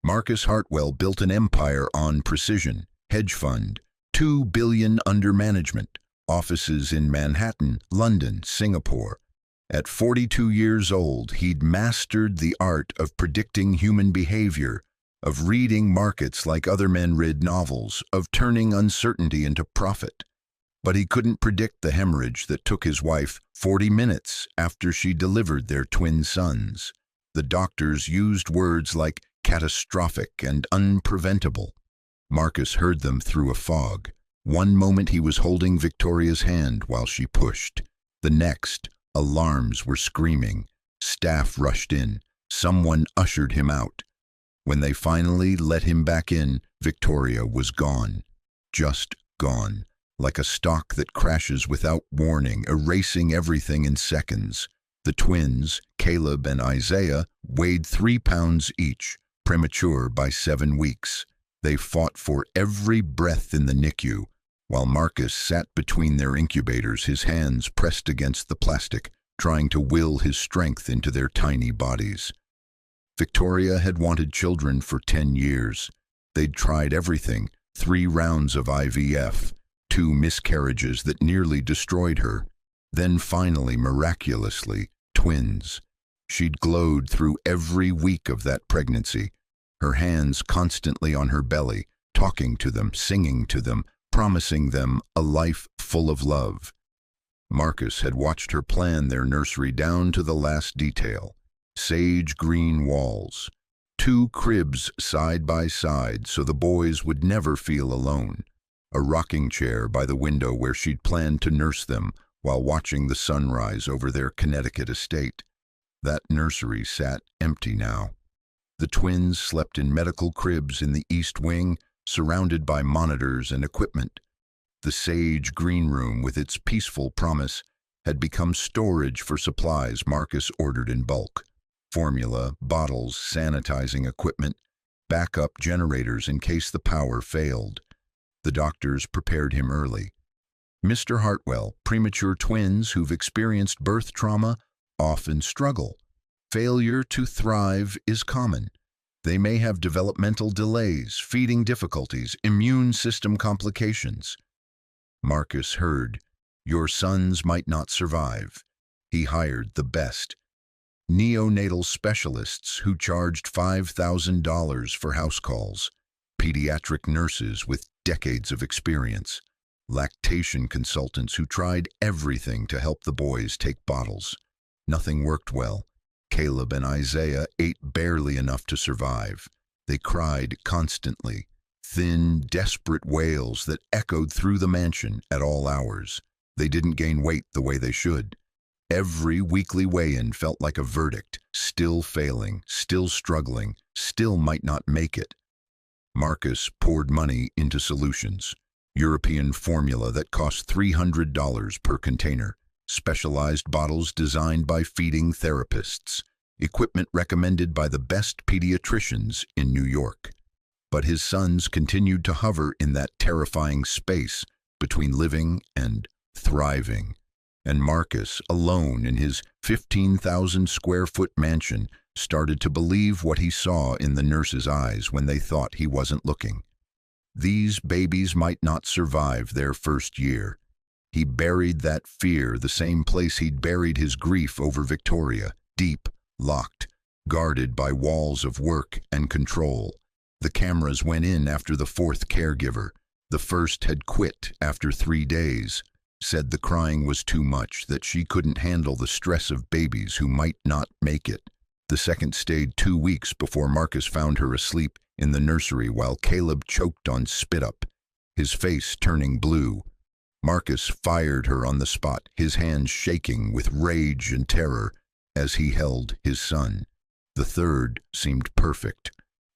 Marcus Hartwell built an empire on precision, hedge fund, 2 billion under management, offices in Manhattan, London, Singapore. At 42 years old, he'd mastered the art of predicting human behavior, of reading markets like other men read novels, of turning uncertainty into profit. But he couldn't predict the hemorrhage that took his wife 40 minutes after she delivered their twin sons. The doctors used words like catastrophic and unpreventable. Marcus heard them through a fog. One moment he was holding Victoria's hand while she pushed. The next, alarms were screaming. Staff rushed in. Someone ushered him out. When they finally let him back in, Victoria was gone. Just gone. Like a stock that crashes without warning, erasing everything in seconds. The twins, Caleb and Isaiah, weighed 3 pounds each, premature by 7 weeks. They fought for every breath in the NICU, while Marcus sat between their incubators, his hands pressed against the plastic, trying to will his strength into their tiny bodies. Victoria had wanted children for 10 years. They'd tried everything, 3 rounds of IVF, 2 miscarriages that nearly destroyed her. Then finally, miraculously, twins. She'd glowed through every week of that pregnancy, her hands constantly on her belly, talking to them, singing to them, promising them a life full of love. Marcus had watched her plan their nursery down to the last detail. Sage green walls, 2 cribs side by side so the boys would never feel alone, a rocking chair by the window where she'd planned to nurse them while watching the sunrise over their Connecticut estate. That nursery sat empty now. The twins slept in medical cribs in the East Wing, surrounded by monitors and equipment. The sage green room, with its peaceful promise, had become storage for supplies Marcus ordered in bulk. Formula, bottles, sanitizing equipment, backup generators in case the power failed. The doctors prepared him early. Mr. Hartwell, premature twins who've experienced birth trauma often struggle. Failure to thrive is common. They may have developmental delays, feeding difficulties, immune system complications. Marcus heard, your sons might not survive. He hired the best. Neonatal specialists who charged $5,000 for house calls, pediatric nurses with decades of experience, lactation consultants who tried everything to help the boys take bottles. Nothing worked well. Caleb and Isaiah ate barely enough to survive. They cried constantly, thin, desperate wails that echoed through the mansion at all hours. They didn't gain weight the way they should. Every weekly weigh-in felt like a verdict, still failing, still struggling, still might not make it. Marcus poured money into solutions. European formula that cost $300 per container, specialized bottles designed by feeding therapists, equipment recommended by the best pediatricians in New York. But his sons continued to hover in that terrifying space between living and thriving. And Marcus, alone in his 15,000-square-foot mansion, started to believe what he saw in the nurses' eyes when they thought he wasn't looking. These babies might not survive their first year. He buried that fear the same place he'd buried his grief over Victoria, deep, locked, guarded by walls of work and control. The cameras went in after the 4th caregiver. The first had quit after 3 days. Said the crying was too much, that she couldn't handle the stress of babies who might not make it. The second stayed 2 weeks before Marcus found her asleep in the nursery while Caleb choked on spit-up, his face turning blue. Marcus fired her on the spot, his hands shaking with rage and terror as he held his son. The third seemed perfect.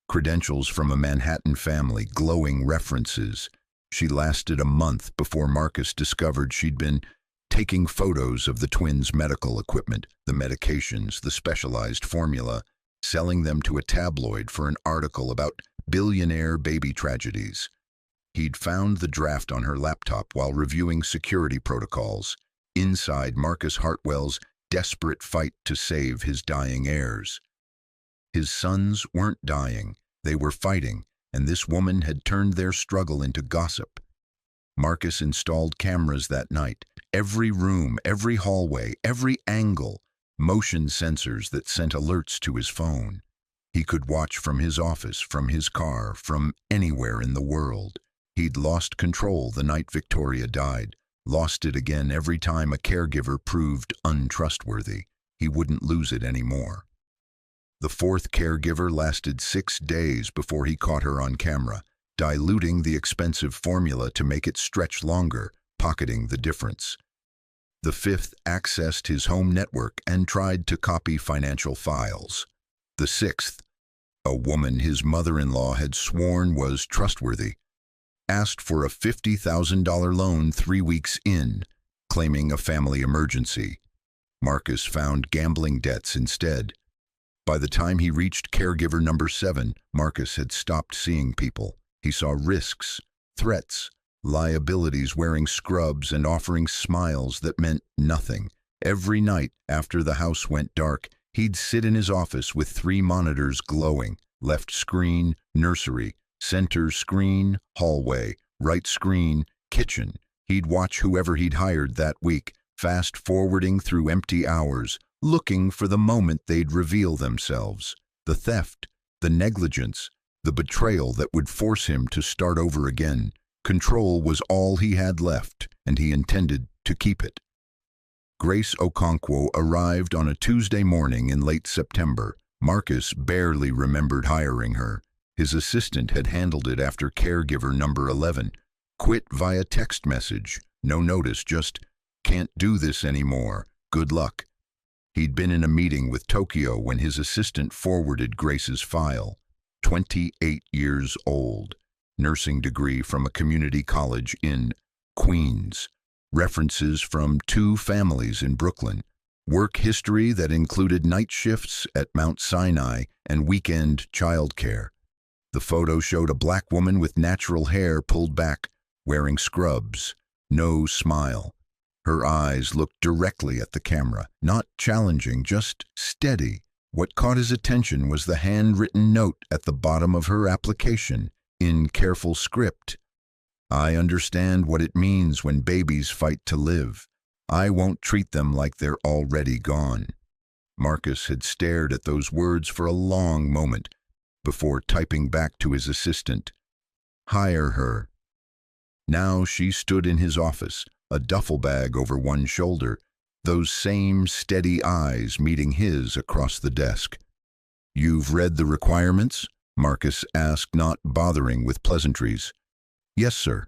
Credentials from a Manhattan family, glowing references. She lasted a month before Marcus discovered she'd been taking photos of the twins' medical equipment, the medications, the specialized formula, selling them to a tabloid for an article about billionaire baby tragedies. He'd found the draft on her laptop while reviewing security protocols, inside Marcus Hartwell's desperate fight to save his dying heirs. His sons weren't dying. They were fighting, and this woman had turned their struggle into gossip. Marcus installed cameras that night. Every room, every hallway, every angle, motion sensors that sent alerts to his phone. He could watch from his office, from his car, from anywhere in the world. He'd lost control the night Victoria died, lost it again every time a caregiver proved untrustworthy. He wouldn't lose it anymore. The fourth caregiver lasted 6 days before he caught her on camera, diluting the expensive formula to make it stretch longer, pocketing the difference. The fifth accessed his home network and tried to copy financial files. The sixth, a woman his mother-in-law had sworn was trustworthy, asked for a $50,000 loan 3 weeks in, claiming a family emergency. Marcus found gambling debts instead. By the time he reached caregiver number 7, Marcus had stopped seeing people. He saw risks, threats, liabilities, wearing scrubs and offering smiles that meant nothing. Every night after the house went dark, he'd sit in his office with 3 monitors glowing: left screen, nursery; center screen, hallway; right screen, kitchen. He'd watch whoever he'd hired that week, fast-forwarding through empty hours, looking for the moment they'd reveal themselves. The theft, the negligence, the betrayal that would force him to start over again. Control was all he had left, and he intended to keep it. Grace Okonkwo arrived on a Tuesday morning in late September. Marcus barely remembered hiring her. His assistant had handled it after caregiver number 11. Quit via text message. No notice, just, "Can't do this anymore. Good luck." He'd been in a meeting with Tokyo when his assistant forwarded Grace's file. 28 years old. Nursing degree from a community college in Queens. References from 2 families in Brooklyn. Work history that included night shifts at Mount Sinai and weekend childcare. The photo showed a black woman with natural hair pulled back, wearing scrubs. No smile. Her eyes looked directly at the camera, not challenging, just steady. What caught his attention was the handwritten note at the bottom of her application, in careful script. "I understand what it means when babies fight to live. I won't treat them like they're already gone." Marcus had stared at those words for a long moment before typing back to his assistant, "Hire her." Now she stood in his office, a duffel bag over one shoulder, those same steady eyes meeting his across the desk. "You've read the requirements?" Marcus asked, not bothering with pleasantries. "Yes, sir.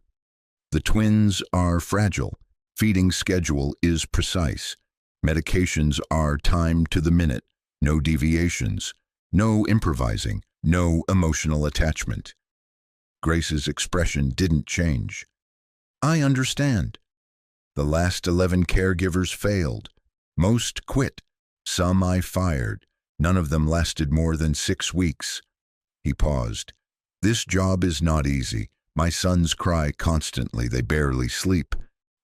The twins are fragile. Feeding schedule is precise. Medications are timed to the minute. No deviations. No improvising. No emotional attachment." Grace's expression didn't change. "I understand. The last 11 caregivers failed. Most quit. Some I fired. None of them lasted more than 6 weeks. He paused. "This job is not easy. My sons cry constantly. They barely sleep.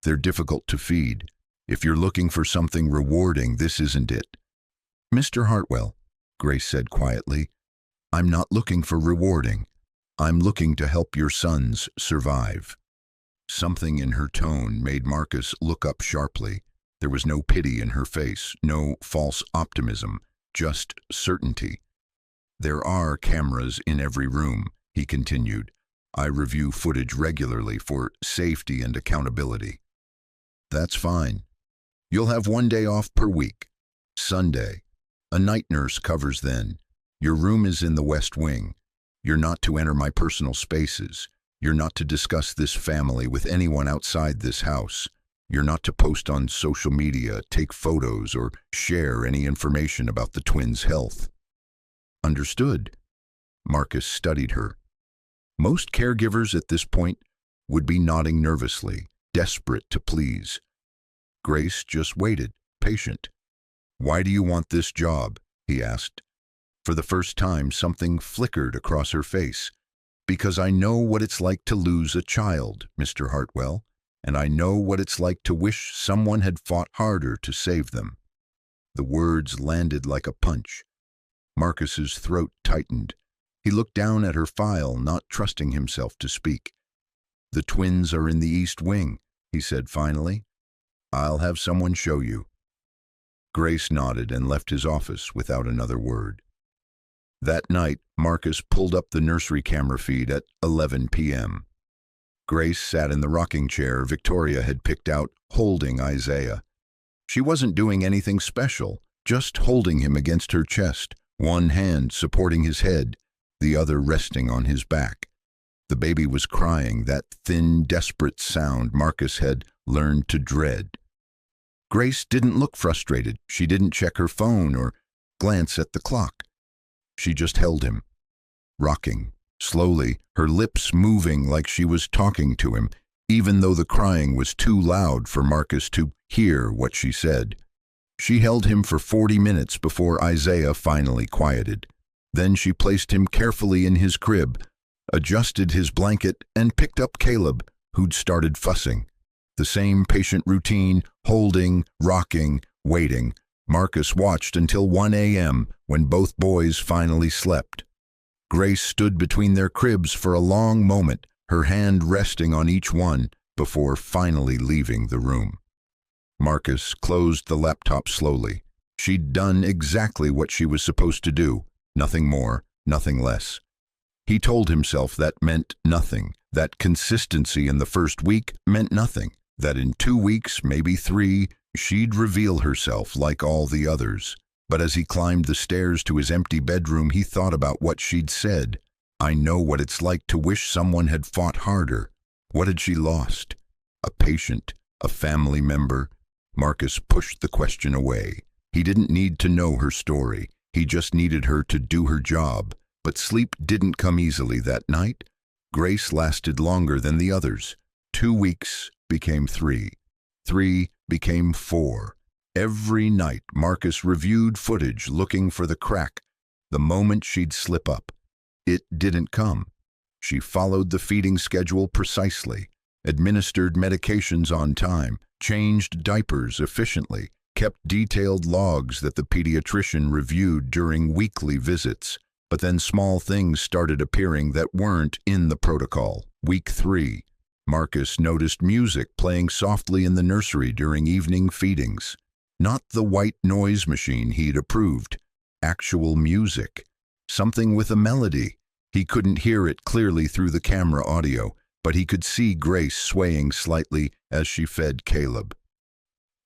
They're difficult to feed. If you're looking for something rewarding, this isn't it." "Mr. Hartwell," Grace said quietly, "I'm not looking for rewarding. I'm looking to help your sons survive." Something in her tone made Marcus look up sharply. There was no pity in her face, no false optimism, just certainty. "There are cameras in every room," he continued. "I review footage regularly for safety and accountability." "That's fine. You'll have 1 day off per week. Sunday. A night nurse covers then. Your room is in the West Wing. You're not to enter my personal spaces. You're not to discuss this family with anyone outside this house. You're not to post on social media, take photos, or share any information about the twins' health." "Understood." Marcus studied her. Most caregivers at this point would be nodding nervously, desperate to please. Grace just waited, patient. "Why do you want this job?" he asked. For the first time, something flickered across her face. "Because I know what it's like to lose a child, Mr. Hartwell, and I know what it's like to wish someone had fought harder to save them." The words landed like a punch. Marcus's throat tightened. He looked down at her file, not trusting himself to speak. "The twins are in the East Wing," he said finally. "I'll have someone show you." Grace nodded and left his office without another word. That night, Marcus pulled up the nursery camera feed at 11 p.m. Grace sat in the rocking chair Victoria had picked out, holding Isaiah. She wasn't doing anything special, just holding him against her chest, one hand supporting his head, the other resting on his back. The baby was crying, that thin, desperate sound Marcus had learned to dread. Grace didn't look frustrated. She didn't check her phone or glance at the clock. She just held him, rocking, slowly, her lips moving like she was talking to him, even though the crying was too loud for Marcus to hear what she said. She held him for 40 minutes before Isaiah finally quieted. Then she placed him carefully in his crib, adjusted his blanket, and picked up Caleb, who'd started fussing. The same patient routine, holding, rocking, waiting. Marcus watched until 1 a.m. when both boys finally slept. Grace stood between their cribs for a long moment, her hand resting on each one, before finally leaving the room. Marcus closed the laptop slowly. She'd done exactly what she was supposed to do, nothing more, nothing less. He told himself that meant nothing, that consistency in the first week meant nothing, that in 2 weeks, maybe 3, she'd reveal herself like all the others. But as he climbed the stairs to his empty bedroom, he thought about what she'd said. "I know what it's like to wish someone had fought harder." What had she lost? A patient? A family member? Marcus pushed the question away. He didn't need to know her story. He just needed her to do her job. But sleep didn't come easily that night. Grace lasted longer than the others. 2 weeks became 3. 3 became 4. Every night, Marcus reviewed footage looking for the crack, the moment she'd slip up. It didn't come. She followed the feeding schedule precisely, administered medications on time, changed diapers efficiently, kept detailed logs that the pediatrician reviewed during weekly visits. But then small things started appearing that weren't in the protocol. Week 3, Marcus noticed music playing softly in the nursery during evening feedings. Not the white noise machine he'd approved. Actual music. Something with a melody. He couldn't hear it clearly through the camera audio, but he could see Grace swaying slightly as she fed Caleb.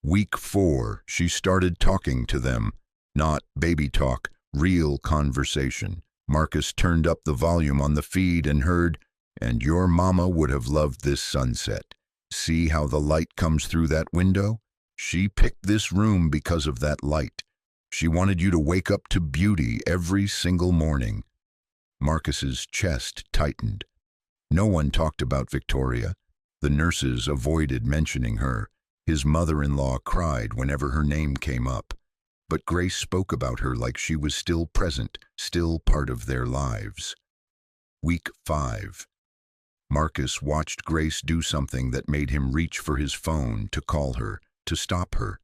Week 4, she started talking to them. Not baby talk, real conversation. Marcus turned up the volume on the feed and heard, "And your mama would have loved this sunset. See how the light comes through that window? She picked this room because of that light. She wanted you to wake up to beauty every single morning." Marcus's chest tightened. No one talked about Victoria. The nurses avoided mentioning her. His mother-in-law cried whenever her name came up. But Grace spoke about her like she was still present, still part of their lives. Week 5. Marcus watched Grace do something that made him reach for his phone to call her, to stop her.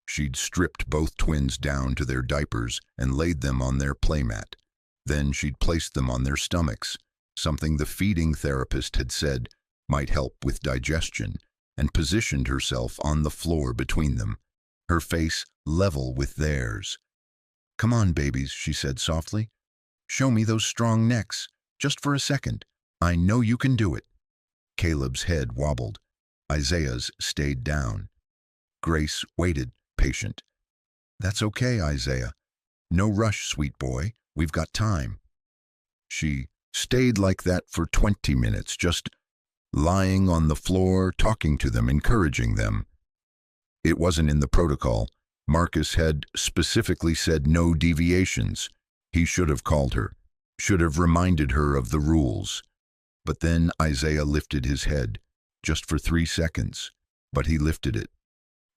She'd stripped both twins down to their diapers and laid them on their playmat. Then she'd placed them on their stomachs, something the feeding therapist had said might help with digestion, and positioned herself on the floor between them, her face level with theirs. "Come on, babies," she said softly. "Show me those strong necks, just for a second. I know you can do it." Caleb's head wobbled. Isaiah's stayed down. Grace waited, patient. "That's okay, Isaiah. No rush, sweet boy. We've got time." She stayed like that for 20 minutes, just lying on the floor, talking to them, encouraging them. It wasn't in the protocol. Marcus had specifically said no deviations. He should have called her, should have reminded her of the rules. But then Isaiah lifted his head, just for 3 seconds, but he lifted it.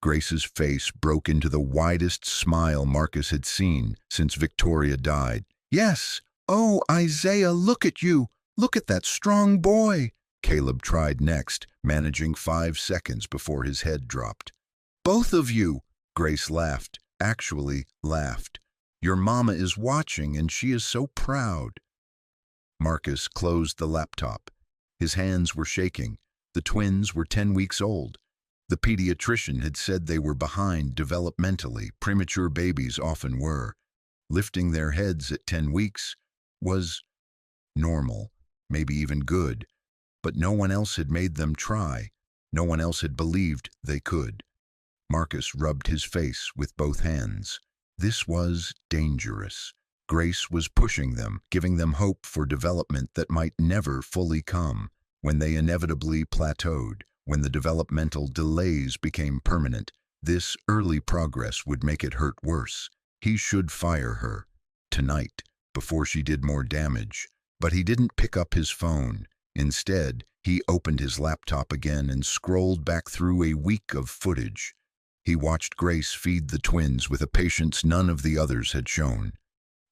Grace's face broke into the widest smile Marcus had seen since Victoria died. "Yes! Oh, Isaiah, look at you! Look at that strong boy!" Caleb tried next, managing 5 seconds before his head dropped. "Both of you!" Grace laughed, actually laughed. "Your mama is watching and she is so proud." Marcus closed the laptop. His hands were shaking. The twins were 10 weeks old. The pediatrician had said they were behind developmentally. Premature babies often were. Lifting their heads at 10 weeks was normal, maybe even good. But no one else had made them try. No one else had believed they could. Marcus rubbed his face with both hands. This was dangerous. Grace was pushing them, giving them hope for development that might never fully come. When they inevitably plateaued, when the developmental delays became permanent, this early progress would make it hurt worse. He should fire her, tonight, before she did more damage. But he didn't pick up his phone. Instead, he opened his laptop again and scrolled back through a week of footage. He watched Grace feed the twins with a patience none of the others had shown.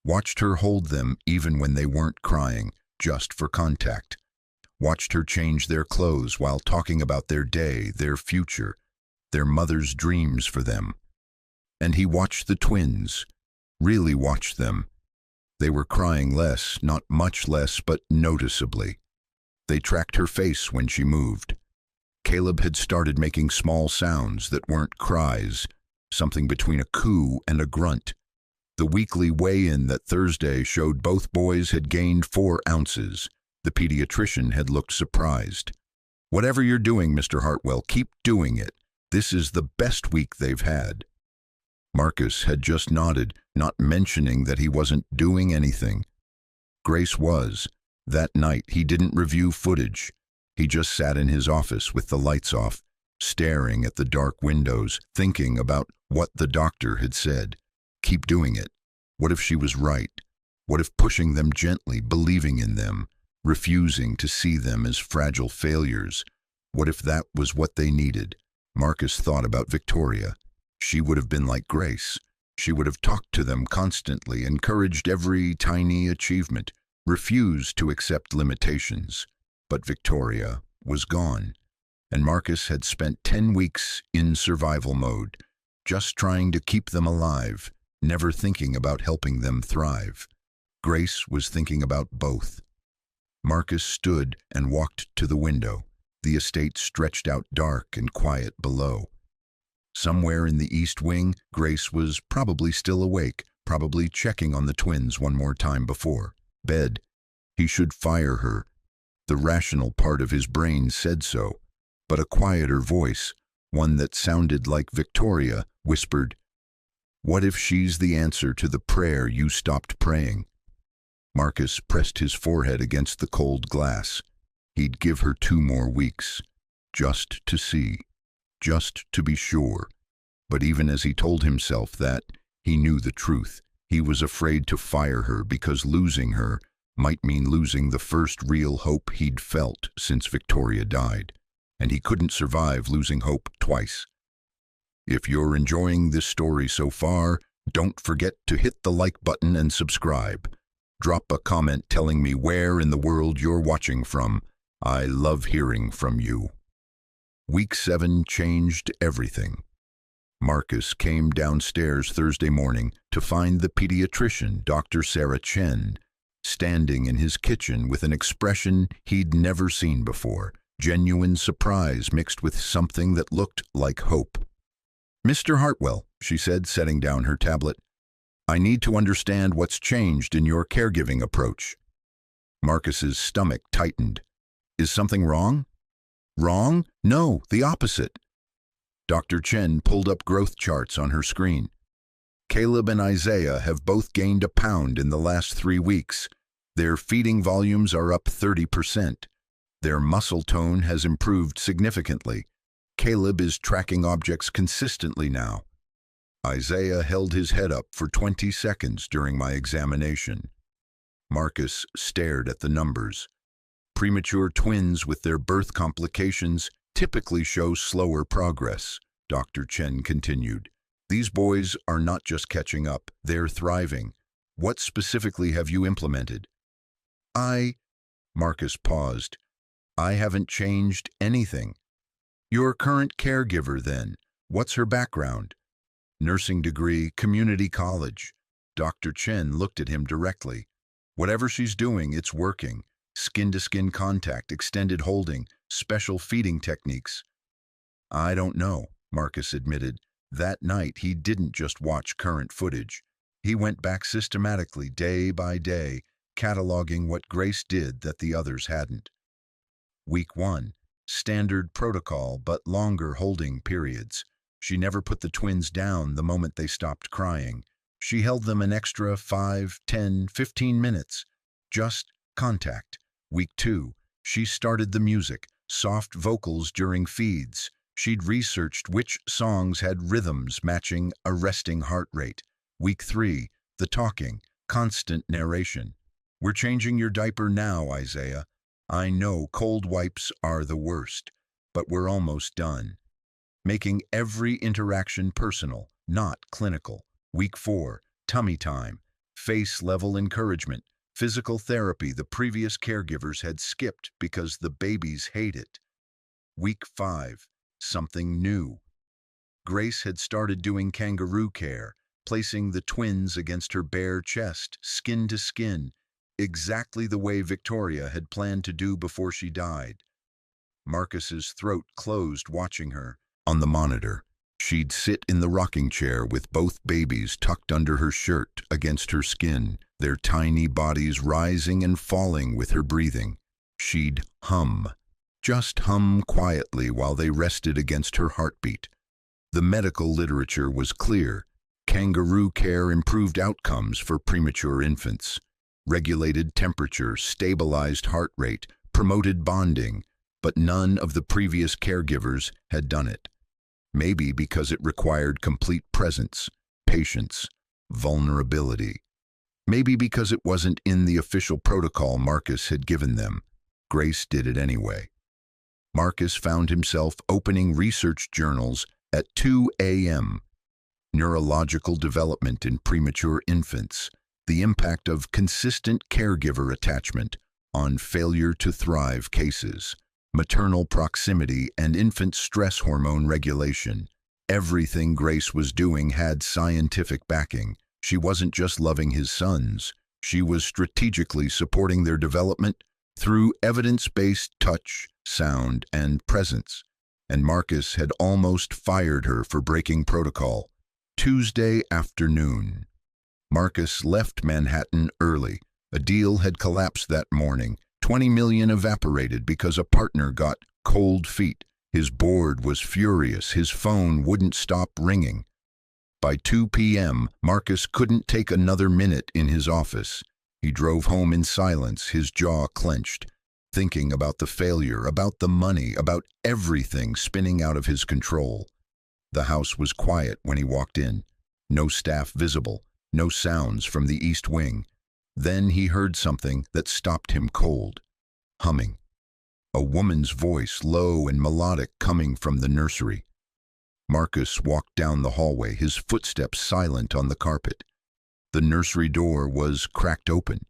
Watched her hold them even when they weren't crying, just for contact. Watched her change their clothes while talking about their day, their future, their mother's dreams for them. And he watched the twins, really watched them. They were crying less, not much less, but noticeably. They tracked her face when she moved. Caleb had started making small sounds that weren't cries, something between a coo and a grunt. The weekly weigh-in that Thursday showed both boys had gained 4 ounces. The pediatrician had looked surprised. "Whatever you're doing, Mr. Hartwell, keep doing it. This is the best week they've had." Marcus had just nodded, not mentioning that he wasn't doing anything. Grace was. That night, he didn't review footage. He just sat in his office with the lights off, staring at the dark windows, thinking about what the doctor had said. Keep doing it. What if she was right? What if pushing them gently, believing in them, refusing to see them as fragile failures? What if that was what they needed? Marcus thought about Victoria. She would have been like Grace. She would have talked to them constantly, encouraged every tiny achievement, refused to accept limitations. But Victoria was gone, and Marcus had spent 10 weeks in survival mode, just trying to keep them alive, never thinking about helping them thrive. Grace was thinking about both. Marcus stood and walked to the window. The estate stretched out dark and quiet below. Somewhere in the east wing, Grace was probably still awake, probably checking on the twins one more time before bed. He should fire her. The rational part of his brain said so, but a quieter voice, one that sounded like Victoria, whispered, "What if she's the answer to the prayer you stopped praying?" Marcus pressed his forehead against the cold glass. He'd give her 2 more weeks, just to see, just to be sure. But even as he told himself that, he knew the truth. He was afraid to fire her because losing her might mean losing the first real hope he'd felt since Victoria died. And he couldn't survive losing hope twice. If you're enjoying this story so far, don't forget to hit the like button and subscribe. Drop a comment telling me where in the world you're watching from. I love hearing from you. Week 7 changed everything. Marcus came downstairs Thursday morning to find the pediatrician, Dr. Sarah Chen, standing in his kitchen with an expression he'd never seen before, genuine surprise mixed with something that looked like hope. "Mr. Hartwell," she said, setting down her tablet, "I need to understand what's changed in your caregiving approach." Marcus's stomach tightened. "Is something wrong?" "Wrong? No, the opposite." Dr. Chen pulled up growth charts on her screen. "Caleb and Isaiah have both gained a pound in the last 3 weeks. Their feeding volumes are up 30%. Their muscle tone has improved significantly. Caleb is tracking objects consistently now. Isaiah held his head up for 20 seconds during my examination." Marcus stared at the numbers. Premature twins with their birth complications typically show slower progress, Dr. Chen continued. "These boys are not just catching up, they're thriving. What specifically have you implemented?" Marcus paused. "I haven't changed anything." "Your current caregiver, then, what's her background?" "Nursing degree, community college." Dr. Chen looked at him directly. Whatever she's doing, it's working. Skin-to-skin contact, extended holding, special feeding techniques. I don't know, Marcus admitted. That night, he didn't just watch current footage. He went back systematically, day by day, cataloging what Grace did that the others hadn't. Week 1. Standard protocol, but longer holding periods. She never put the twins down the moment they stopped crying. She held them an extra 5, 10, 15 minutes. Just contact. Week 2. She started the music, soft vocals during feeds. She'd researched which songs had rhythms matching a resting heart rate. Week 3. The talking, constant narration. We're changing your diaper now, Isaiah. I know cold wipes are the worst, but we're almost done. Making every interaction personal, not clinical. Week 4. Tummy time, face-level encouragement, physical therapy the previous caregivers had skipped because the babies hate it. Week 5. Something new. Grace had started doing kangaroo care, placing the twins against her bare chest, skin to skin, exactly the way Victoria had planned to do before she died. Marcus's throat closed watching her. On the monitor, she'd sit in the rocking chair with both babies tucked under her shirt against her skin, their tiny bodies rising and falling with her breathing. She'd hum. Just hum quietly while they rested against her heartbeat. The medical literature was clear. Kangaroo care improved outcomes for premature infants. Regulated temperature, stabilized heart rate, promoted bonding, but none of the previous caregivers had done it. Maybe because it required complete presence, patience, vulnerability. Maybe because it wasn't in the official protocol Marcus had given them. Grace did it anyway. Marcus found himself opening research journals at 2 a.m. Neurological development in premature infants, the impact of consistent caregiver attachment on failure to thrive cases, maternal proximity and infant stress hormone regulation. Everything Grace was doing had scientific backing. She wasn't just loving his sons, she was strategically supporting their development through evidence-based touch, sound, and presence. And Marcus had almost fired her for breaking protocol. Tuesday afternoon. Marcus left Manhattan early. A deal had collapsed that morning. $20 million evaporated because a partner got cold feet. His board was furious. His phone wouldn't stop ringing. By 2 p.m., Marcus couldn't take another minute in his office. He drove home in silence, his jaw clenched, thinking about the failure, about the money, about everything spinning out of his control. The house was quiet when he walked in. No staff visible, no sounds from the east wing. Then he heard something that stopped him cold. Humming. A woman's voice, low and melodic, coming from the nursery. Marcus walked down the hallway, his footsteps silent on the carpet. The nursery door was cracked open.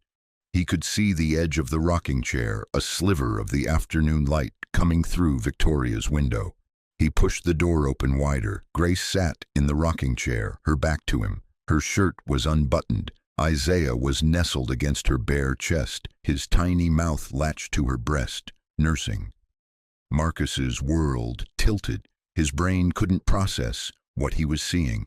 He could see the edge of the rocking chair, a sliver of the afternoon light coming through Victoria's window. He pushed the door open wider. Grace sat in the rocking chair, her back to him. Her shirt was unbuttoned. Isaiah was nestled against her bare chest, his tiny mouth latched to her breast, nursing. Marcus's world tilted. His brain couldn't process what he was seeing.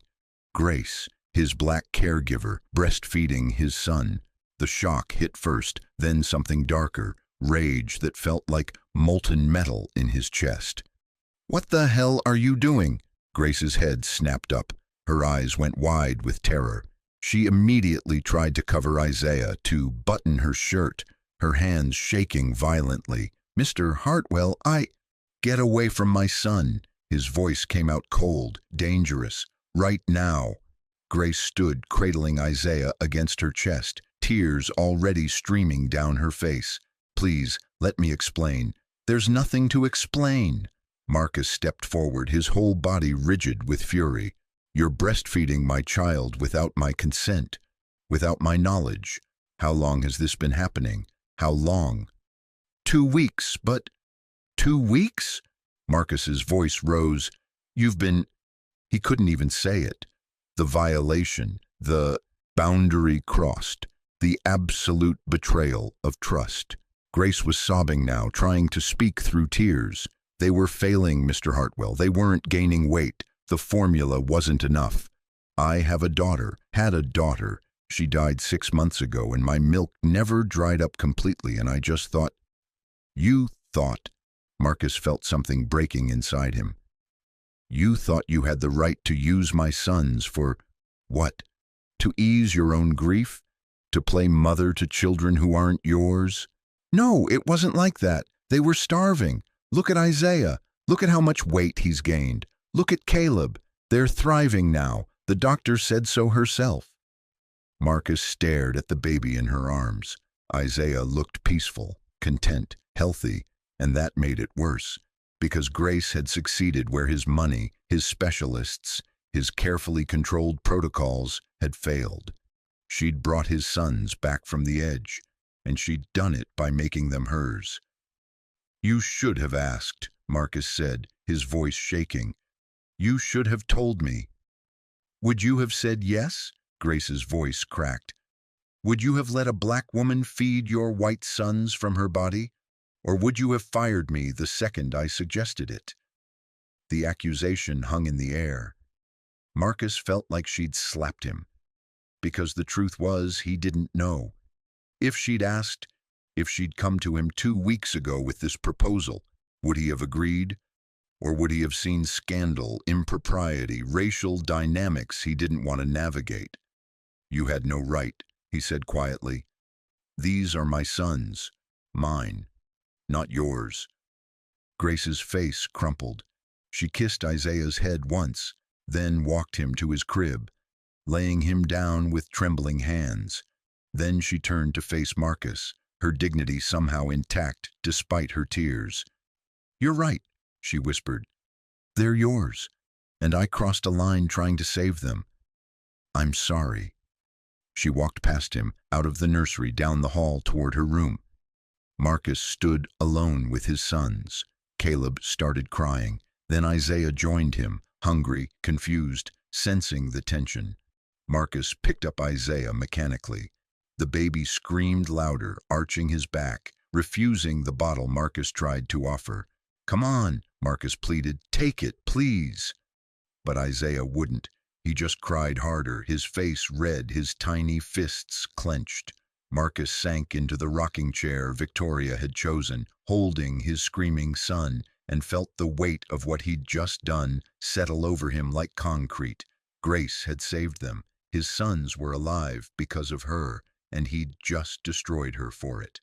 Grace, his black caregiver, breastfeeding his son. The shock hit first, then something darker, rage that felt like molten metal in his chest. "What the hell are you doing?" Grace's head snapped up. Her eyes went wide with terror. She immediately tried to cover Isaiah, to button her shirt, her hands shaking violently. "Mr. Hartwell, Get away from my son." His voice came out cold, dangerous. "Right now." Grace stood, cradling Isaiah against her chest, tears already streaming down her face. "Please, let me explain." "There's nothing to explain." Marcus stepped forward, his whole body rigid with fury. "You're breastfeeding my child without my consent, without my knowledge. How long has this been happening? How long?" 2 weeks, but 2 weeks? Marcus's voice rose. "You've been—" He couldn't even say it. The violation, the boundary crossed. The absolute betrayal of trust. Grace was sobbing now, trying to speak through tears. They were failing, Mr. Hartwell. They weren't gaining weight. The formula wasn't enough. I have a daughter, had a daughter. She died 6 months ago, and my milk never dried up completely, and I just thought. You thought. Marcus felt something breaking inside him. You thought you had the right to use my sons for what? To ease your own grief? To play mother to children who aren't yours? No, it wasn't like that. They were starving. Look at Isaiah. Look at how much weight he's gained. Look at Caleb. They're thriving now. The doctor said so herself. Marcus stared at the baby in her arms. Isaiah looked peaceful, content, healthy, and that made it worse, because Grace had succeeded where his money, his specialists, his carefully controlled protocols had failed. She'd brought his sons back from the edge, and she'd done it by making them hers. You should have asked, Marcus said, his voice shaking. You should have told me. Would you have said yes? Grace's voice cracked. Would you have let a black woman feed your white sons from her body? Or would you have fired me the second I suggested it? The accusation hung in the air. Marcus felt like she'd slapped him, because the truth was he didn't know. If she'd asked, if she'd come to him 2 weeks ago with this proposal, would he have agreed? Or would he have seen scandal, impropriety, racial dynamics he didn't want to navigate? You had no right, he said quietly. These are my sons, mine, not yours. Grace's face crumpled. She kissed Isaiah's head once, then walked him to his crib, laying him down with trembling hands. Then she turned to face Marcus, her dignity somehow intact despite her tears. You're right, she whispered. They're yours, and I crossed a line trying to save them. I'm sorry. She walked past him, out of the nursery, down the hall toward her room. Marcus stood alone with his sons. Caleb started crying. Then Isaiah joined him, hungry, confused, sensing the tension. Marcus picked up Isaiah mechanically. The baby screamed louder, arching his back, refusing the bottle Marcus tried to offer. Come on, Marcus pleaded. Take it, please. But Isaiah wouldn't. He just cried harder, his face red, his tiny fists clenched. Marcus sank into the rocking chair Victoria had chosen, holding his screaming son, and felt the weight of what he'd just done settle over him like concrete. Grace had saved them. His sons were alive because of her, and he'd just destroyed her for it.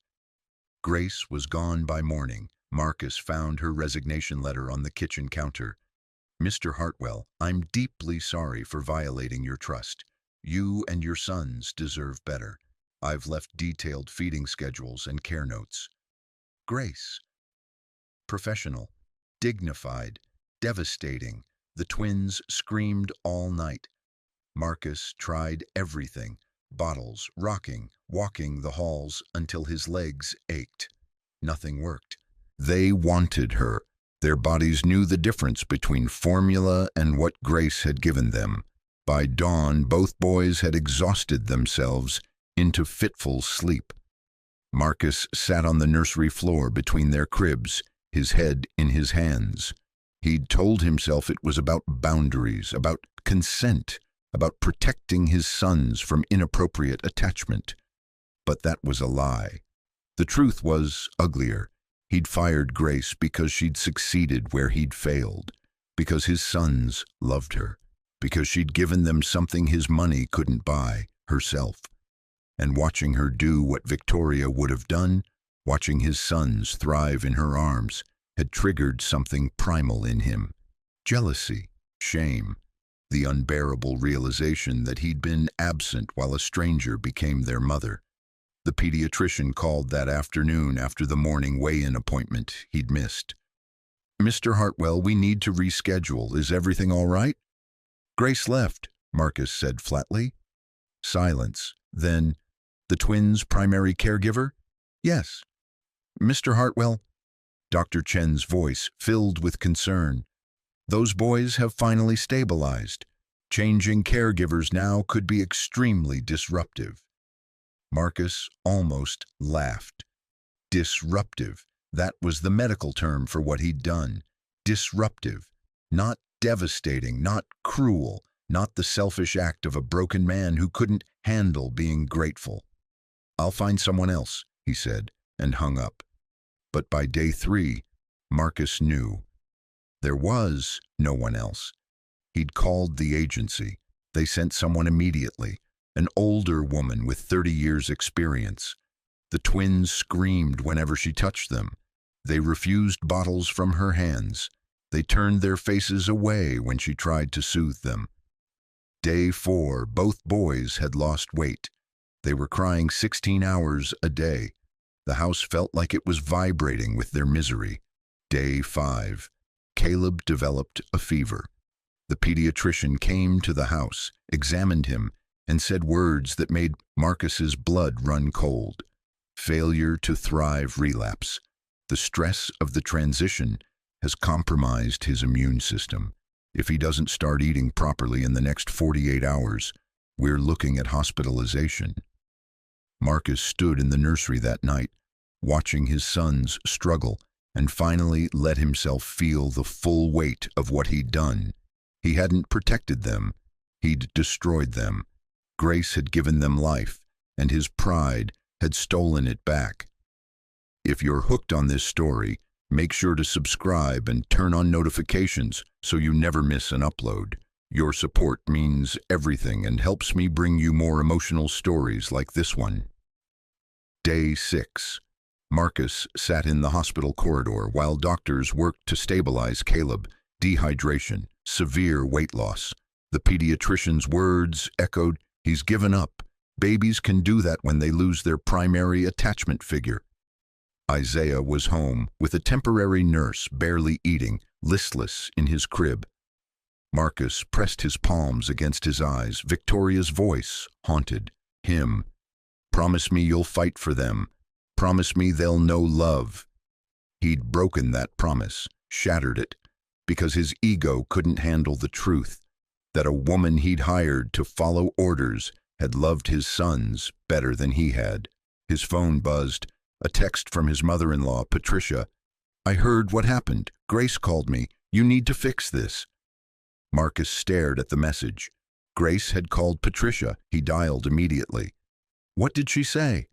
Grace was gone by morning. Marcus found her resignation letter on the kitchen counter. Mr. Hartwell, I'm deeply sorry for violating your trust. You and your sons deserve better. I've left detailed feeding schedules and care notes. Grace. Professional, dignified, devastating. The twins screamed all night. Marcus tried everything, bottles, rocking, walking the halls until his legs ached. Nothing worked. They wanted her. Their bodies knew the difference between formula and what Grace had given them. By dawn, both boys had exhausted themselves into fitful sleep. Marcus sat on the nursery floor between their cribs, his head in his hands. He'd told himself it was about boundaries, about consent, about protecting his sons from inappropriate attachment. But that was a lie. The truth was uglier. He'd fired Grace because she'd succeeded where he'd failed, because his sons loved her, because she'd given them something his money couldn't buy, herself. And watching her do what Victoria would have done, watching his sons thrive in her arms, had triggered something primal in him. Jealousy, shame, the unbearable realization that he'd been absent while a stranger became their mother. The pediatrician called that afternoon after the morning weigh-in appointment he'd missed. Mr. Hartwell, we need to reschedule. Is everything all right? Grace left, Marcus said flatly. Silence. Then, the twins' primary caregiver? Yes. Mr. Hartwell? Dr. Chen's voice filled with concern. Those boys have finally stabilized. Changing caregivers now could be extremely disruptive. Marcus almost laughed. Disruptive. That was the medical term for what he'd done. Disruptive. Not devastating, not cruel, not the selfish act of a broken man who couldn't handle being grateful. "I'll find someone else," he said, and hung up. But by day 3, Marcus knew. There was no one else. He'd called the agency. They sent someone immediately, an older woman with 30 years' experience. The twins screamed whenever she touched them. They refused bottles from her hands. They turned their faces away when she tried to soothe them. Day 4, both boys had lost weight. They were crying 16 hours a day. The house felt like it was vibrating with their misery. Day 5, Caleb developed a fever. The pediatrician came to the house, examined him, and said words that made Marcus's blood run cold. Failure to thrive relapse. The stress of the transition has compromised his immune system. If he doesn't start eating properly in the next 48 hours, we're looking at hospitalization. Marcus stood in the nursery that night, watching his sons struggle, and finally let himself feel the full weight of what he'd done. He hadn't protected them. He'd destroyed them. Grace had given them life, and his pride had stolen it back. If you're hooked on this story, make sure to subscribe and turn on notifications so you never miss an upload. Your support means everything and helps me bring you more emotional stories like this one. Day 6. Marcus sat in the hospital corridor while doctors worked to stabilize Caleb. Dehydration, severe weight loss. The pediatrician's words echoed, "He's given up. Babies can do that when they lose their primary attachment figure." Isaiah was home with a temporary nurse, barely eating, listless in his crib. Marcus pressed his palms against his eyes. Victoria's voice haunted him. "Promise me you'll fight for them. Promise me they'll know love." He'd broken that promise, shattered it, because his ego couldn't handle the truth that a woman he'd hired to follow orders had loved his sons better than he had. His phone buzzed. A text from his mother-in-law, Patricia. "I heard what happened. Grace called me. You need to fix this." Marcus stared at the message. Grace had called Patricia. He dialed immediately. What did she say?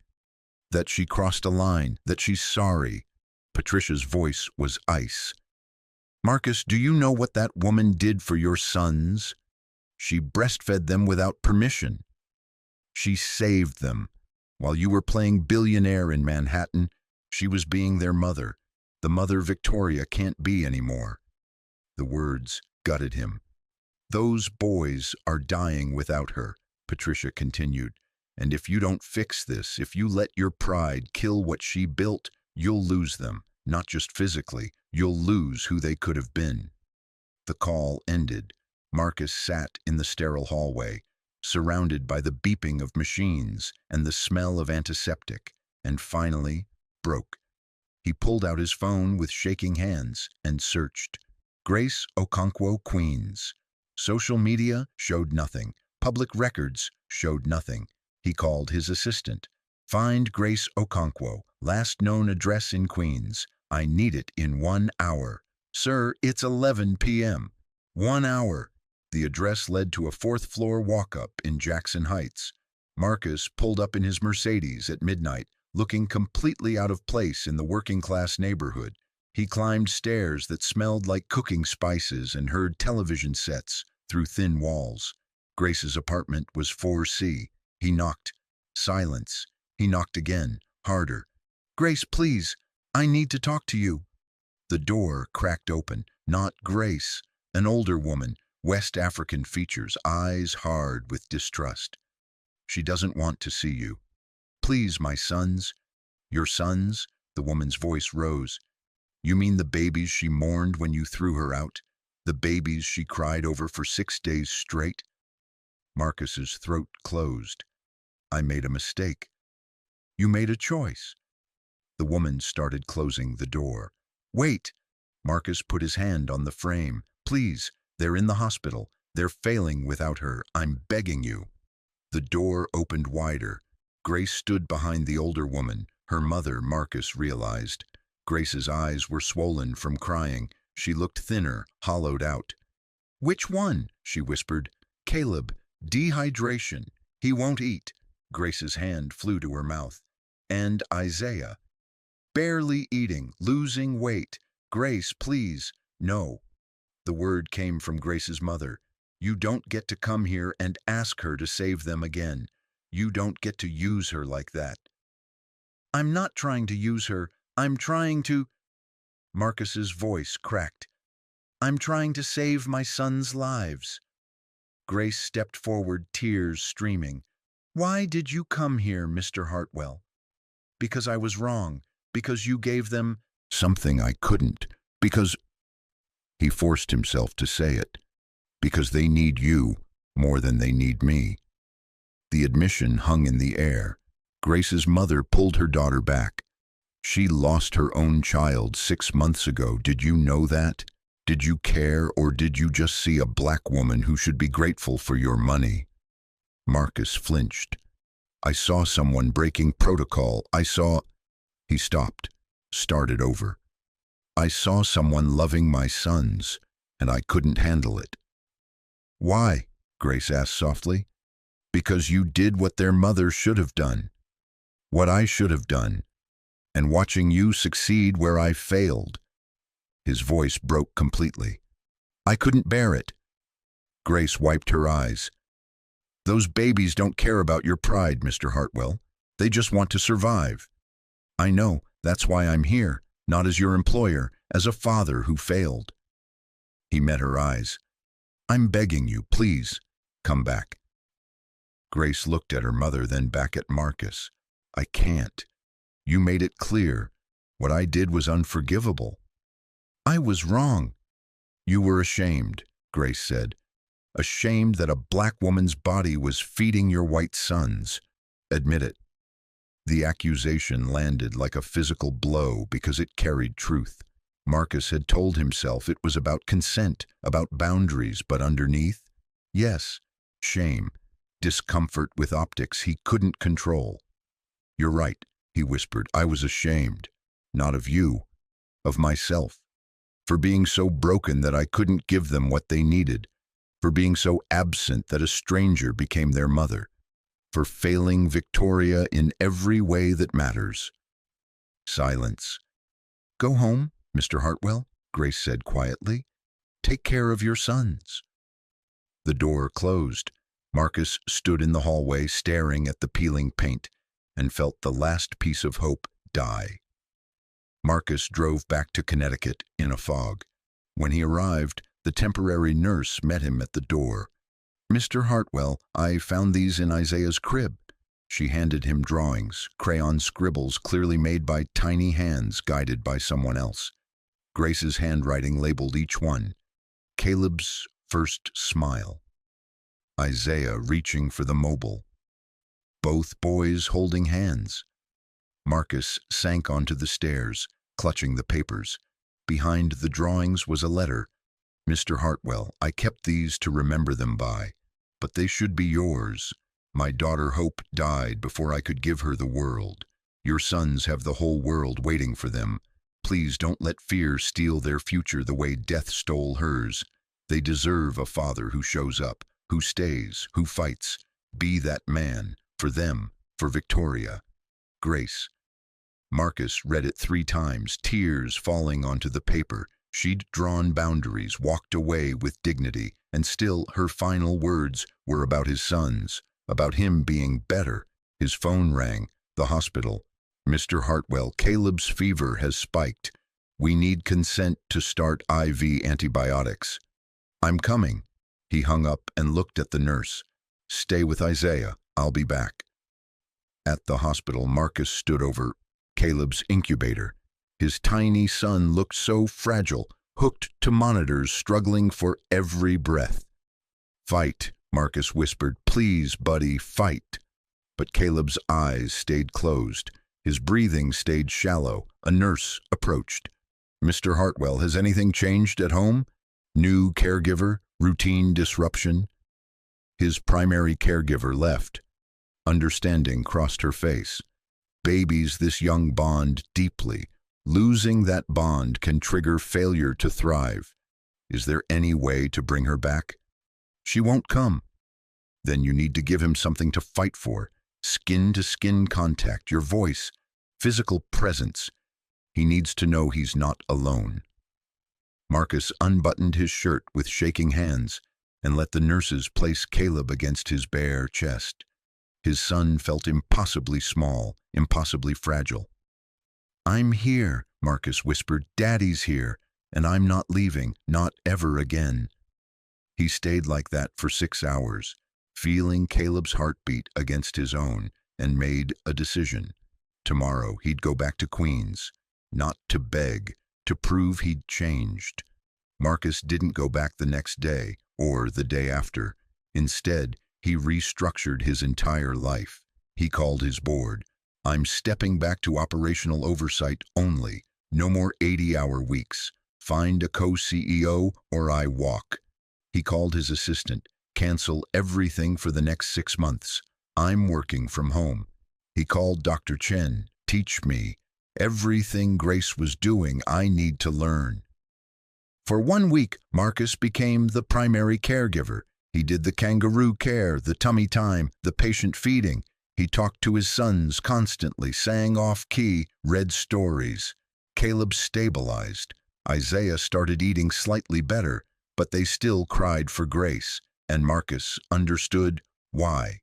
That she crossed a line, that she's sorry. Patricia's voice was ice. "Marcus, do you know what that woman did for your sons? She breastfed them without permission. She saved them. While you were playing Billionaire in Manhattan, she was being their mother. The mother Victoria can't be anymore." The words gutted him. "Those boys are dying without her," Patricia continued. "And if you don't fix this, if you let your pride kill what she built, you'll lose them. Not just physically, you'll lose who they could have been." The call ended. Marcus sat in the sterile hallway, surrounded by the beeping of machines and the smell of antiseptic, and finally broke. He pulled out his phone with shaking hands and searched. Grace Okonkwo, Queens. Social media showed nothing. Public records showed nothing. He called his assistant. "Find Grace Okonkwo, last known address in Queens. I need it in 1 hour." "Sir, it's 11 p.m. 1 hour." The address led to a 4th-floor walk-up in Jackson Heights. Marcus pulled up in his Mercedes at midnight, looking completely out of place in the working-class neighborhood. He climbed stairs that smelled like cooking spices and heard television sets through thin walls. Grace's apartment was 4C. He knocked. Silence. He knocked again, harder. "Grace, please, I need to talk to you." The door cracked open. Not Grace, an older woman, West African features, eyes hard with distrust. "She doesn't want to see you." "Please, my sons." "Your sons?" The woman's voice rose. "You mean the babies she mourned when you threw her out? The babies she cried over for 6 days straight?" Marcus's throat closed. "I made a mistake." "You made a choice." The woman started closing the door. "Wait!" Marcus put his hand on the frame. "Please, they're in the hospital. They're failing without her. I'm begging you." The door opened wider. Grace stood behind the older woman. Her mother, Marcus, realized. Grace's eyes were swollen from crying. She looked thinner, hollowed out. "Which one?" she whispered. "Caleb. Dehydration. He won't eat." Grace's hand flew to her mouth. "And Isaiah. Barely eating, losing weight. Grace, please." "No." The word came from Grace's mother. "You don't get to come here and ask her to save them again. You don't get to use her like that." "I'm not trying to use her. I'm trying to—" Marcus's voice cracked. "I'm trying to save my sons' lives." Grace stepped forward, tears streaming. "Why did you come here, Mr. Hartwell?" "Because I was wrong. Because you gave them—" "Something I couldn't. Because—" He forced himself to say it. "Because they need you more than they need me." The admission hung in the air. Grace's mother pulled her daughter back. "She lost her own child 6 months ago. Did you know that? Did you care, or did you just see a black woman who should be grateful for your money?" Marcus flinched. "I saw someone breaking protocol. I saw—" He stopped, started over. "I saw someone loving my sons, and I couldn't handle it." "Why?" Grace asked softly. "Because you did what their mother should have done. What I should have done. And watching you succeed where I failed." His voice broke completely. "I couldn't bear it." Grace wiped her eyes. "Those babies don't care about your pride, Mr. Hartwell. They just want to survive. I know, that's why I'm here, not as your employer, as a father who failed." He met her eyes. "I'm begging you, please, come back." Grace looked at her mother, then back at Marcus. "I can't. You made it clear. What I did was unforgivable." "I was wrong." "You were ashamed," Grace said. "Ashamed that a black woman's body was feeding your white sons. Admit it." The accusation landed like a physical blow because it carried truth. Marcus had told himself it was about consent, about boundaries, but underneath, yes, shame, discomfort with optics he couldn't control. "You're right," he whispered. "I was ashamed. Not of you, of myself. For being so broken that I couldn't give them what they needed. For being so absent that a stranger became their mother. For failing Victoria in every way that matters." Silence. "Go home, Mr. Hartwell," Grace said quietly. "Take care of your sons." The door closed. Marcus stood in the hallway staring at the peeling paint and felt the last piece of hope die. Marcus drove back to Connecticut in a fog. When he arrived, the temporary nurse met him at the door. "Mr. Hartwell, I found these in Isaiah's crib." She handed him drawings, crayon scribbles clearly made by tiny hands guided by someone else. Grace's handwriting labeled each one. Caleb's first smile. Isaiah reaching for the mobile. Both boys holding hands. Marcus sank onto the stairs, clutching the papers. Behind the drawings was a letter. "Mr. Hartwell, I kept these to remember them by, but they should be yours. My daughter Hope died before I could give her the world. Your sons have the whole world waiting for them. Please don't let fear steal their future the way death stole hers. They deserve a father who shows up, who stays, who fights. Be that man, for them, for Victoria. Grace." Marcus read it 3 times, tears falling onto the paper. She'd drawn boundaries, walked away with dignity, and still her final words were about his sons, about him being better. His phone rang. The hospital. "Mr. Hartwell, Caleb's fever has spiked. We need consent to start IV antibiotics." "I'm coming." He hung up and looked at the nurse. "Stay with Isaiah. I'll be back." At the hospital, Marcus stood over Caleb's incubator. His tiny son looked so fragile, hooked to monitors, struggling for every breath. "Fight," Marcus whispered. "Please, buddy, fight." But Caleb's eyes stayed closed. His breathing stayed shallow. A nurse approached. "Mr. Hartwell, has anything changed at home? New caregiver? Routine disruption?" His primary caregiver left. Understanding crossed her face. Babies this young bond deeply. Losing that bond can trigger failure to thrive. Is there any way to bring her back? She won't come. Then you need to give him something to fight for. Skin-to-skin contact, your voice, physical presence. He needs to know he's not alone. Marcus unbuttoned his shirt with shaking hands and let the nurses place Caleb against his bare chest. His son felt impossibly small, impossibly fragile. "I'm here," Marcus whispered. "Daddy's here, and I'm not leaving, not ever again." He stayed like that for 6 hours, feeling Caleb's heartbeat against his own, and made a decision. Tomorrow he'd go back to Queens, not to beg, to prove he'd changed. Marcus didn't go back the next day or the day after. Instead, he restructured his entire life. He called his board. "I'm stepping back to operational oversight only. No more 80-hour weeks. Find a co-CEO or I walk." He called his assistant. "Cancel everything for the next 6 months. I'm working from home." He called Dr. Chen. "Teach me. Everything Grace was doing, I need to learn." For 1 week, Marcus became the primary caregiver. He did the kangaroo care, the tummy time, the patient feeding. He talked to his sons constantly, sang off-key, read stories. Caleb stabilized. Isaiah started eating slightly better, but they still cried for Grace, and Marcus understood why.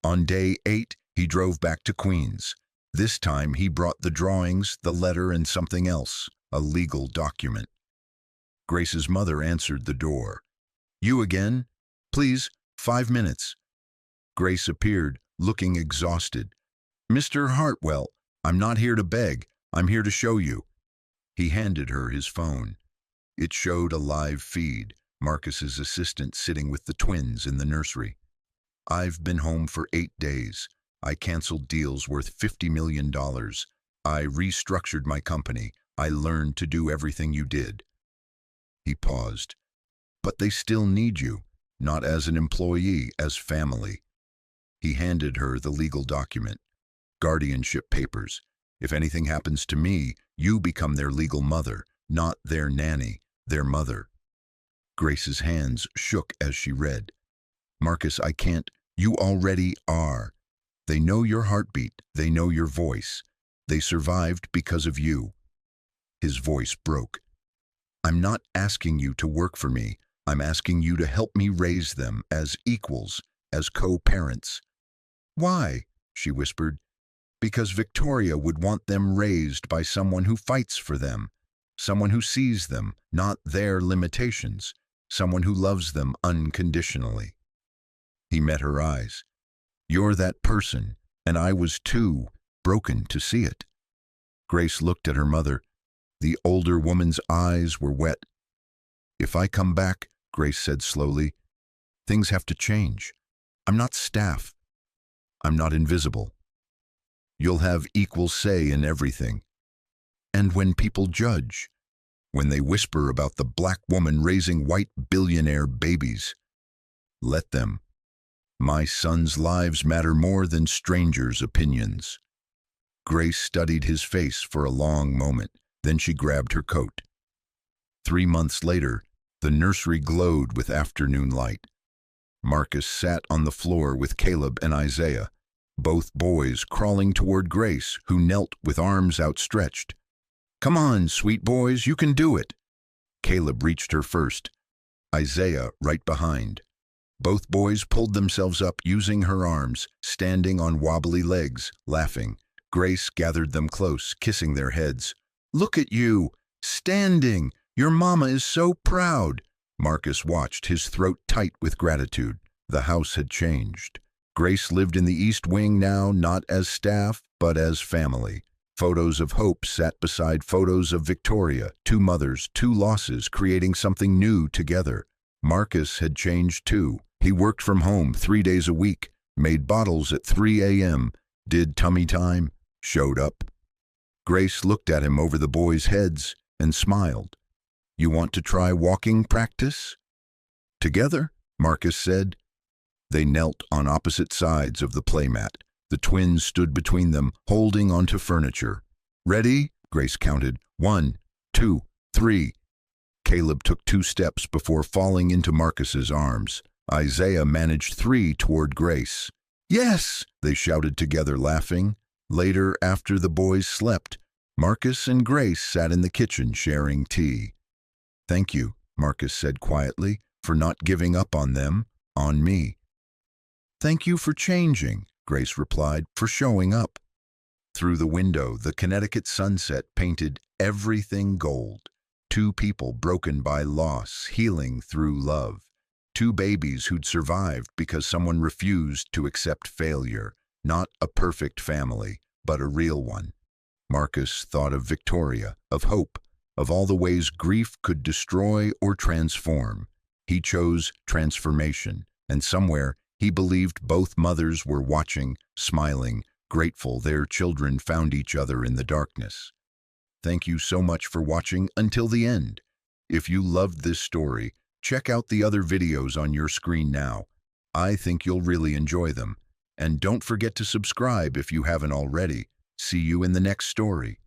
On day 8, he drove back to Queens. This time he brought the drawings, the letter, and something else, a legal document. Grace's mother answered the door. "You again? Please, 5 minutes." Grace appeared, looking exhausted. "Mr. Hartwell, I'm not here to beg. I'm here to show you." He handed her his phone. It showed a live feed, Marcus's assistant sitting with the twins in the nursery. "I've been home for 8 days. I canceled deals worth $50 million. I restructured my company. I learned to do everything you did." He paused. "But they still need you, not as an employee, as family." He handed her the legal document. "Guardianship papers. If anything happens to me, you become their legal mother, not their nanny, their mother." Grace's hands shook as she read. "Marcus, I can't. You already are. They know your heartbeat. They know your voice. They survived because of you." His voice broke. "I'm not asking you to work for me. I'm asking you to help me raise them as equals, as co-parents." "Why?" she whispered. "Because Victoria would want them raised by someone who fights for them, someone who sees them, not their limitations, someone who loves them unconditionally." He met her eyes. "You're that person, and I was too broken to see it." Grace looked at her mother. The older woman's eyes were wet. "If I come back," Grace said slowly, "things have to change. I'm not staff. I'm not invisible. You'll have equal say in everything. And when people judge, when they whisper about the black woman raising white billionaire babies, let them. My sons' lives matter more than strangers' opinions." Grace studied his face for a long moment. Then she grabbed her coat. 3 months later, the nursery glowed with afternoon light. Marcus sat on the floor with Caleb and Isaiah, both boys crawling toward Grace, who knelt with arms outstretched. "Come on, sweet boys, you can do it." Caleb reached her first, Isaiah right behind. Both boys pulled themselves up using her arms, standing on wobbly legs, laughing. Grace gathered them close, kissing their heads. "Look at you, standing! Your mama is so proud." Marcus watched, his throat tight with gratitude. The house had changed. Grace lived in the East Wing now, not as staff, but as family. Photos of Hope sat beside photos of Victoria, 2 mothers, 2 losses, creating something new together. Marcus had changed too. He worked from home 3 days a week, made bottles at 3 a.m., did tummy time, showed up. Grace looked at him over the boys' heads and smiled. "You want to try walking practice?" "Together?" Marcus said. They knelt on opposite sides of the playmat. The twins stood between them, holding onto furniture. "Ready?" Grace counted. 1, 2, 3. Caleb took 2 steps before falling into Marcus's arms. Isaiah managed 3 toward Grace. "Yes!" they shouted together, laughing. Later, after the boys slept, Marcus and Grace sat in the kitchen sharing tea. "Thank you," Marcus said quietly, "for not giving up on them, on me." "Thank you for changing," Grace replied, "for showing up." Through the window, the Connecticut sunset painted everything gold. 2 people broken by loss, healing through love. 2 babies who'd survived because someone refused to accept failure. Not a perfect family, but a real one. Marcus thought of Victoria, of hope, of all the ways grief could destroy or transform. He chose transformation, and somewhere he believed both mothers were watching, smiling, grateful their children found each other in the darkness. Thank you so much for watching until the end. If you loved this story, check out the other videos on your screen now. I think you'll really enjoy them. And don't forget to subscribe if you haven't already. See you in the next story.